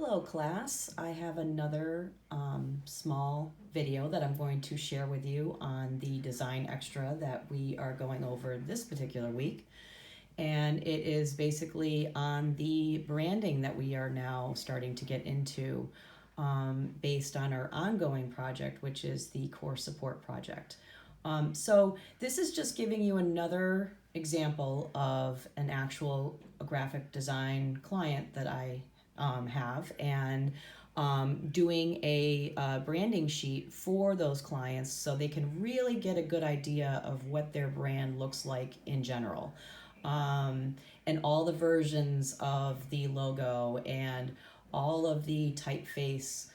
Hello class, I have another small video that I'm going to share with you on the design extra that we are going over this particular week. And it is basically on the branding that we are now starting to get into based on our ongoing project, which is the core support project. So this is just giving you another example of an actual graphic design client that I have, and doing a branding sheet for those clients so they can really get a good idea of what their brand looks like in general. And all the versions of the logo and all of the typeface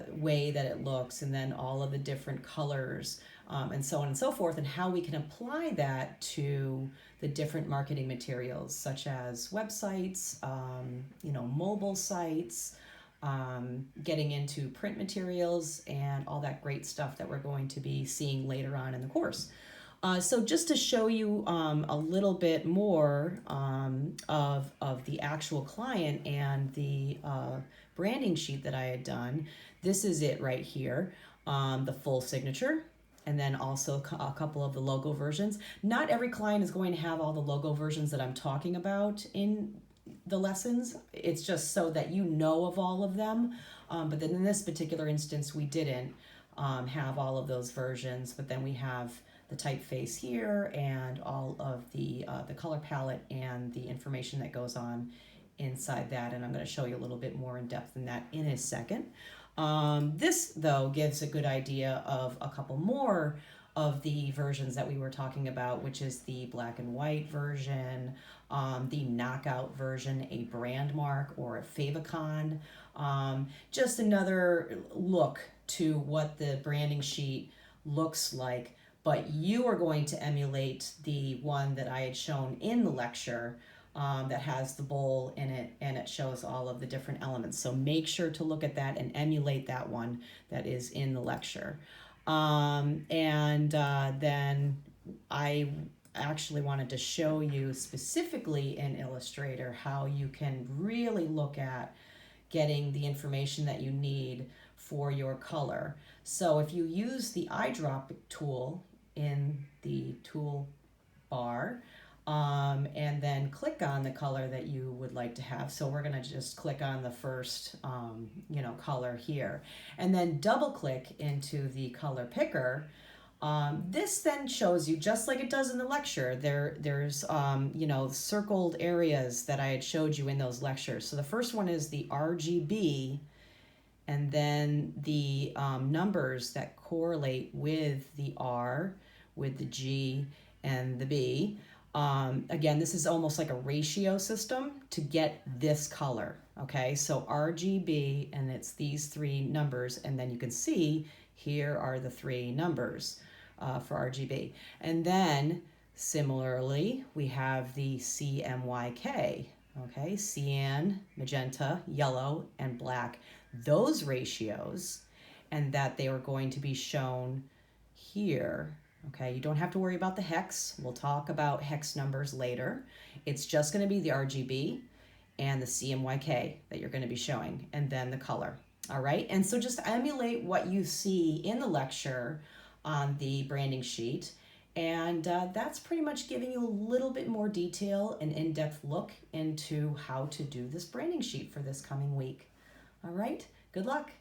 way that it looks, and then all of the different colors, and so on and so forth, and how we can apply that to the different marketing materials such as websites, mobile sites, getting into print materials and all that great stuff that we're going to be seeing later on in the course. So just to show you a little bit more of the actual client and the branding sheet that I had done, this is it right here, the full signature, and then also a couple of the logo versions. Not every client is going to have all the logo versions that I'm talking about in the lessons. It's just so that you know of all of them. But then in this particular instance, we didn't have all of those versions, but then we have the typeface here and all of the color palette and the information that goes on inside that, and I'm going to show you a little bit more in depth in that in a second. This though gives a good idea of a couple more of the versions that we were talking about, which is the black and white version, the knockout version, a brand mark or a favicon, just another look to what the branding sheet looks like. But you are going to emulate the one that I had shown in the lecture, that has the bowl in it and it shows all of the different elements. So make sure to look at that and emulate that one that is in the lecture. Then I actually wanted to show you specifically in Illustrator how you can really look at getting the information that you need for your color. So if you use the eyedrop tool in the tool bar, and then click on the color that you would like to have. So we're going to just click on the first color here, and then double click into the color picker. This then shows you, just like it does in the lecture, there's circled areas that I had showed you in those lectures. So the first one is the RGB, and then the numbers that correlate with the R, with the G, and the B. Again, this is almost like a ratio system to get this color. Okay, so RGB, and it's these three numbers, and then you can see here are the three numbers for RGB. And then similarly, we have the CMYK. Okay, cyan, magenta, yellow, and black. Those ratios, and that they are going to be shown here. Okay, you don't have to worry about the hex. We'll talk about hex numbers later. It's just going to be the RGB and the CMYK that you're going to be showing, and then the color. All right, and so just emulate what you see in the lecture on the branding sheet, and that's pretty much giving you a little bit more detail and in-depth look into how to do this branding sheet for this coming week. All right, good luck.